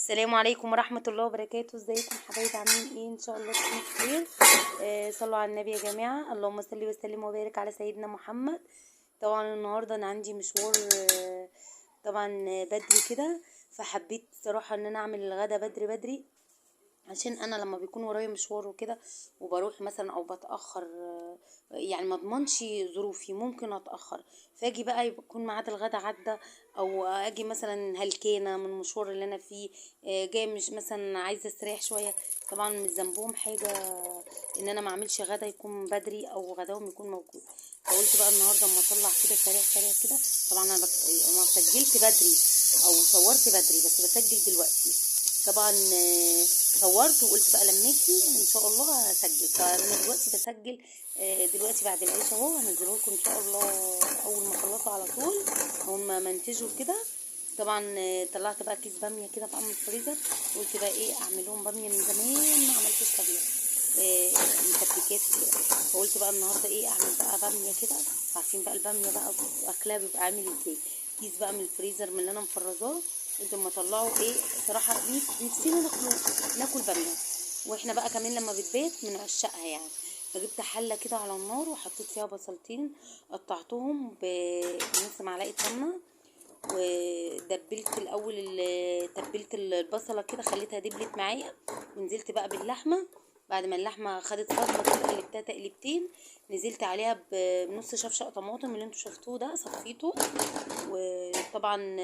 السلام عليكم ورحمة الله وبركاته. ازيكم حبايبي؟ عاملين ايه؟ ان شاء الله تكونوا بخير. صلوا على النبي يا جماعة. اللهم صل وسلم وبارك على سيدنا محمد. طبعا النهاردة انا عندي مشوار، طبعا بدري كده، فحبيت صراحة ان انا اعمل الغدا بدري بدري، عشان انا لما بيكون ورايا مشوار وكده وبروح مثلا او بتاخر، يعني ما اضمنش ظروفي، ممكن اتاخر، فاجي بقى يكون ميعاد الغدا عدى، او اجي مثلا هلكانه من المشوار اللي انا فيه، جاي مش مثلا عايزه استريح شويه. طبعا مش ذنبهم حاجه ان انا ما اعملش غدا يكون بدري او غداهم يكون موجود. فقلت بقى النهارده اما اطلع كده سريع سريع كده. طبعا انا ما سجلت بدري او صورت بدري، بس بسجل دلوقتي. طبعا صورت وقلت بقى لما اجي ان شاء الله هسجل، فانا دلوقتي بسجل. دلوقتي بعد العيش اهو هنزله لكم ان شاء الله اول ما اخلصه على طول، اول ما منتجه كده. طبعا طلعت بقى كيس باميه كده بقى من الفريزر، قلت بقى ايه اعمل لهم باميه، من زمان ما عملتش طبيخ مسبكات كده. فقلت بقى النهارده ايه اعمل بقى باميه كده. عارفين بقى الباميه بقى واكلها بيبقى عامل ازاي. كيس بقى من الفريزر من اللي انا مفرزاه، قلت اما اطلعه ايه صراحه نفسنا ناكل باميه، واحنا بقى كمان لما بتبات من عشقها يعني. فجبت حله كده على النار وحطيت فيها بصلتين، قطعتهم بنص معلقه سمنه، ودبلت الاول تبلت البصله كده، خليتها دبلت معايا، ونزلت بقى باللحمه. بعد ما اللحمه خدت صدمه كده قلبتها تقلبتين، نزلت عليها بنص شفشق طماطم اللي انتوا شفتوه ده، صفيته. وطبعا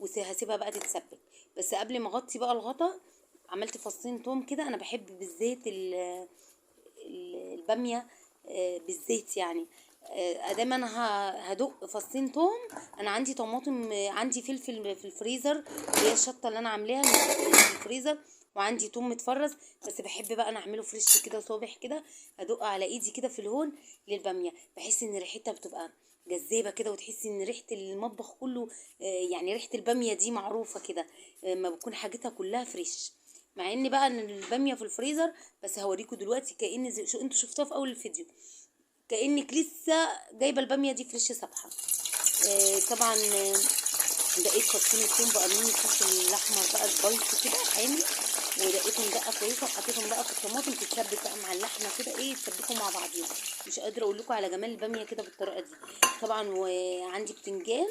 وهسيبها بقى تتسبك. بس قبل ما اغطي بقى الغطا، عملت فصين توم كده. انا بحب بالزيت الباميه، بالزيت يعني. ادام انا هدق فصين توم. انا عندي طماطم، عندي فلفل في الفريزر، اللي هي الشطه اللي انا عاملاها في الفريزر، وعندي توم متفرز. بس بحب بقى انا اعمله فريش كده صابح كده، ادق على ايدي كده في الهون للباميه، بحس ان ريحتها بتبقى جذابه كده، وتحسي ان ريحه المطبخ كله، يعني ريحه الباميه دي معروفه كده، ما بتكون حاجتها كلها فريش. مع ان بقى ان الباميه في الفريزر، بس هوريكم دلوقتي كأن شو انتوا شفتوها في اول الفيديو، كأنك لسه جايبه الباميه دي فريش صبحه. طبعا دقيت فصين الثوم بقى لون الفلفل الاحمر بقى سبايسي كده حامي، ودقيتهم دقه كويسه، وحطيتهم بقى في الطماطم تتسبك بقى مع اللحمه كده، ايه يتسبكوا مع بعضيهم. مش قادره اقول لكم على جمال الباميه كده بالطريقه دي. طبعا وعندي بتنجان،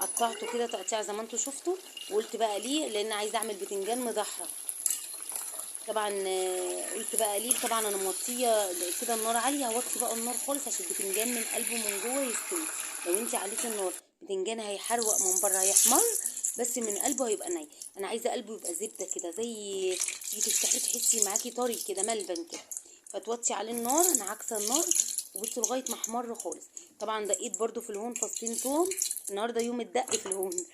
قطعته كده تقطيع زي ما انتوا شفتوا. وقلت بقى ليه، لان عايزه اعمل بتنجان مدحرج. طبعا قلت بقى ليه، طبعا انا موطيه كده النار عاليه، هوطي بقى النار خالص عشان البتنجان من قلبه من جوه يستوي. لو انت عليتي النار البتنجان هيحروق من بره هيحمر، بس من قلبه هيبقى ني. انا عايزه قلبه يبقى زبده كده، زي تيجي تفتحيه تحسي معاكي طري كده ملبن كده. فتوطي عليه النار، انا عكسه النار، وبصوا لغايه ما احمر خالص. طبعا دقيت برده في الهون فصين توم، النهارده يوم الدق في الهون.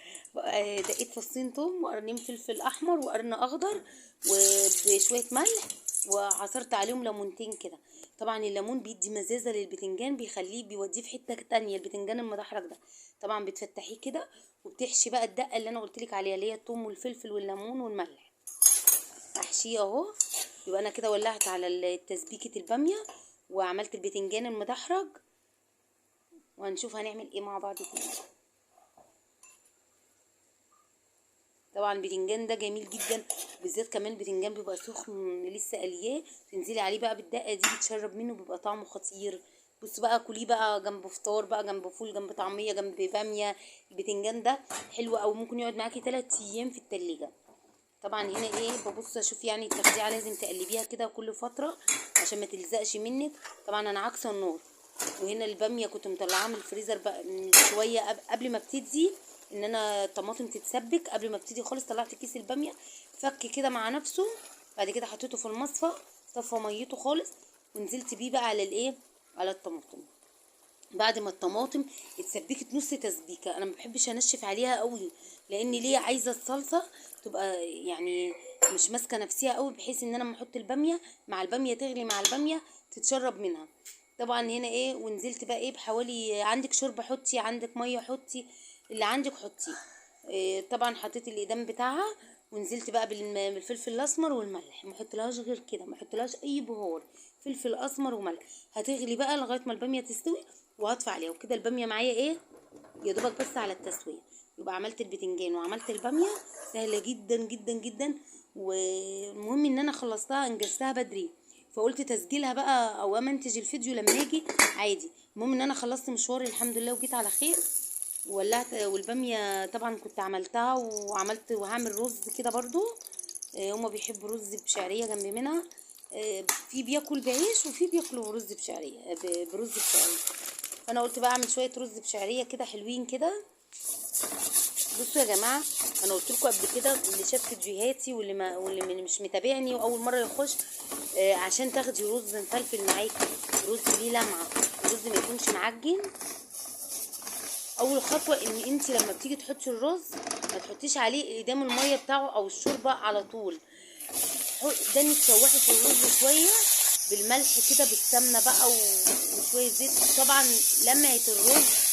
دقيت فصين توم وقرنين فلفل احمر وقرن اخضر وبشويه ملح، وعصرت عليهم ليمونتين كده. طبعا الليمون بيدي مزازه للبتنجان، بيخليه بيوديه في حته تانية البتنجان المدحرج ده. طبعا بتفتحيه كده وبتحشي بقى الدقه اللي انا قلتلك عليها، اللي هي الثوم والفلفل والليمون والملح. احشيه اهو. يبقى انا كده ولعت على تسبيكه الباميه، وعملت البتنجان المدحرج، وهنشوف هنعمل ايه مع بعض تاني. طبعا البتنجان ده جميل جدا، بالذات كمان البتنجان بيبقى سخن لسه قلياه، تنزلي عليه بقى بالدقه دي بتشرب منه، بيبقى طعمه خطير. بص بقى كليه بقى جنب فطار بقى، جنب فول، جنب طعميه، جنب باميه. البتنجان ده حلو، او ممكن يقعد معاكي 3 ايام في التلاجة. طبعا هنا ايه ببص اشوف يعني التخديعه لازم تقلبيها كده كل فتره عشان ما تلزقش منك. طبعا انا عكسه النار. وهنا الباميه كنت مطلعاها من الفريزر بقى من شويه قبل ما ابتدي ان انا الطماطم تتسبك، قبل ما ابتدي خالص طلعت كيس الباميه فك كده مع نفسه. بعد كده حطيته في المصفى، صفى ميته خالص، ونزلت بيه بقى على الايه، على الطماطم. بعد ما الطماطم اتسبكت نص تسبيكه، انا ما بحبش انشف عليها قوي، لان ليه عايزه الصلصه تبقى يعني مش ماسكه نفسها قوي، بحيث ان انا لما احط الباميه مع الباميه تغلي مع الباميه تتشرب منها. طبعا هنا ايه، ونزلت بقى ايه بحوالي، عندك شوربه حطي، عندك ميه حطي، اللي عندك حطي. إيه طبعا حطيت الايدام بتاعها، ونزلت بقى بالفلفل الاسمر والملح، ما احطلهاش غير كده، ما احطلهاش اي بهار، فلفل اسمر وملح. هتغلي بقى لغايه ما الباميه تستوي، وهطفي عليها، وكده الباميه معايا ايه يا دوبك بس على التسويه. يبقى عملت البتنجان وعملت الباميه. سهله جدا جدا جدا. والمهم ان انا خلصتها انجزتها بدري، فقلت تسجيلها بقى او امنتج الفيديو لما اجي عادي. المهم ان انا خلصت مشواري الحمد لله وجيت على خير. ولعت. والباميه طبعا كنت عملتها وعملت وهعمل رز كده برضو. هما بيحبوا رز بشعريه جنب منها. في بياكل بعيش وفي بياكلوا رز بشعريه برز بشعريه. فانا قلت بقى اعمل شويه رز بشعريه كده حلوين كده. بصوا يا جماعه، انا قلت لكم قبل كده، اللي شاف فيديوهاتي واللي مش متابعني واول مره يخش، عشان تاخدي رز مفلفل معاكي، رز ليه لمعه، الرز ما يكونش معجن. اول خطوه ان انت لما بتيجي تحطي الرز ما تحطيش عليه قدام الميه بتاعه او الشوربه على طول. ده تشوحي في الرز شويه بالملح كده بالسمنه بقى وشويه زيت. طبعا لمعه الرز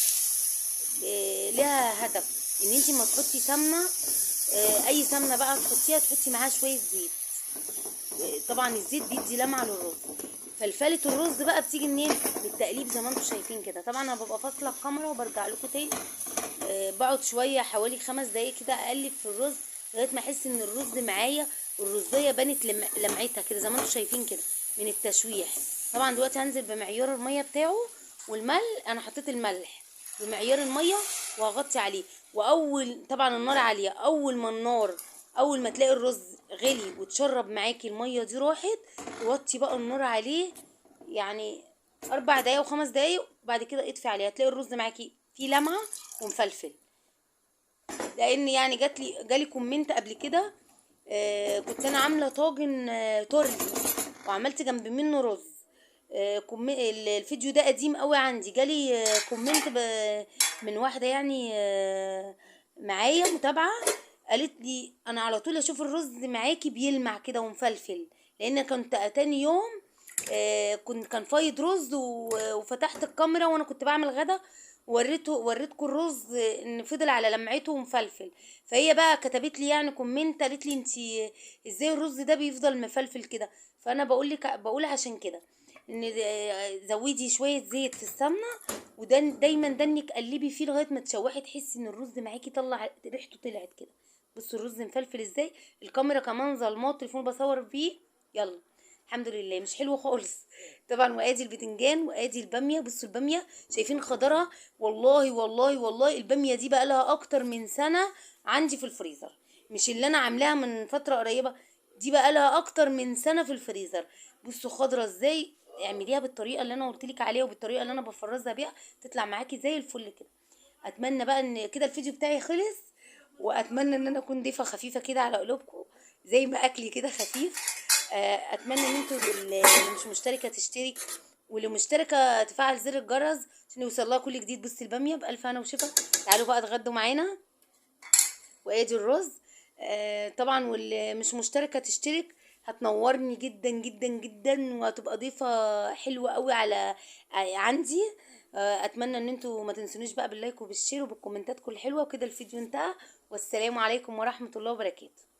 لها هدف ان انت ما تحطي سمنه، اي سمنه بقى تحطيها تحطي معاها شويه زيت. طبعا الزيت بيدي لمعه للرز. فلفله الرز بقى بتيجي منين؟ بالتقليب زي ما انتم شايفين كده. طبعا انا ببقى فاصله الكاميرا وبرجع لكم تاني. بقعد شويه حوالي 5 دقايق كده اقلب في الرز لغايه ما احس ان الرز معايا والرزيه بانت لمعتها كده زي ما انتم شايفين كده من التشويح. طبعا دلوقتي هنزل بمعيار الميه بتاعه والملح. انا حطيت الملح بمعيار الميه وهغطي عليه. واول طبعا النار عاليه. اول ما تلاقي الرز غلي وتشرب معاكي الميه دي راحت، توطي بقى النار عليه يعني 4 دقايق و5 دقايق. وبعد كده اطفي عليه هتلاقي الرز معاكي فيه لمعه ومفلفل. لان يعني جالي كومنت قبل كده. كنت انا عامله طاجن تورلي وعملت جنب منه رز. الفيديو ده قديم قوي عندي. جالي كومنت من واحده يعني معايا متابعه. قالت لي انا على طول اشوف الرز معاكي بيلمع كده ومفلفل. لان كنت تاني يوم كان فايض رز وفتحت الكاميرا وانا كنت بعمل غدا وريتكم الرز ان فضل على لمعته ومفلفل. فهي بقى كتبت لي يعني كومنت قالت لي انتي ازاي الرز ده بيفضل مفلفل كده. فانا بقول عشان كده ان زودي شويه زيت في السمنه. وده دايما انك قلبي فيه لغايه ما تشوحي تحسي ان الرز معاكي طلع ريحته طلعت كده. بصوا الرز مفلفل ازاي. الكاميرا كمان ظلمات التليفون بصور فيه. يلا الحمد لله مش حلو خالص. طبعا وادي البتنجان وادي الباميه. بصوا الباميه شايفين خضرها. والله والله والله الباميه دي بقى لها اكتر من سنه عندي في الفريزر، مش اللي انا عاملاها من فتره قريبه. دي بقى لها اكتر من سنه في الفريزر. بصوا خضره ازاي. اعمليها بالطريقه اللي انا قلت لك عليها وبالطريقه اللي انا بفرزها بيها تطلع معاكي زي الفل كده. اتمنى بقى ان كده الفيديو بتاعي خلص. واتمنى ان انا اكون ضيفه خفيفه كده على قلوبكم زي ما اكلي كده خفيف. اتمنى ان انتوا اللي مش مشتركه تشترك واللي مشتركه تفعل زر الجرس عشان يوصل لها كل جديد. بصي الباميه بالف هنا وشفا. تعالوا بقى اتغدوا معانا. وادي الرز. طبعا واللي مش مشتركه تشترك هتنورني جدا جدا جدا وهتبقى ضيفه حلوه قوي على عندي. اتمنى ان انتوا ما تنسونيش بقى باللايك وبالشير وبالكومنتات كل حلوه. وكده الفيديو انتهى. والسلام عليكم ورحمه الله وبركاته.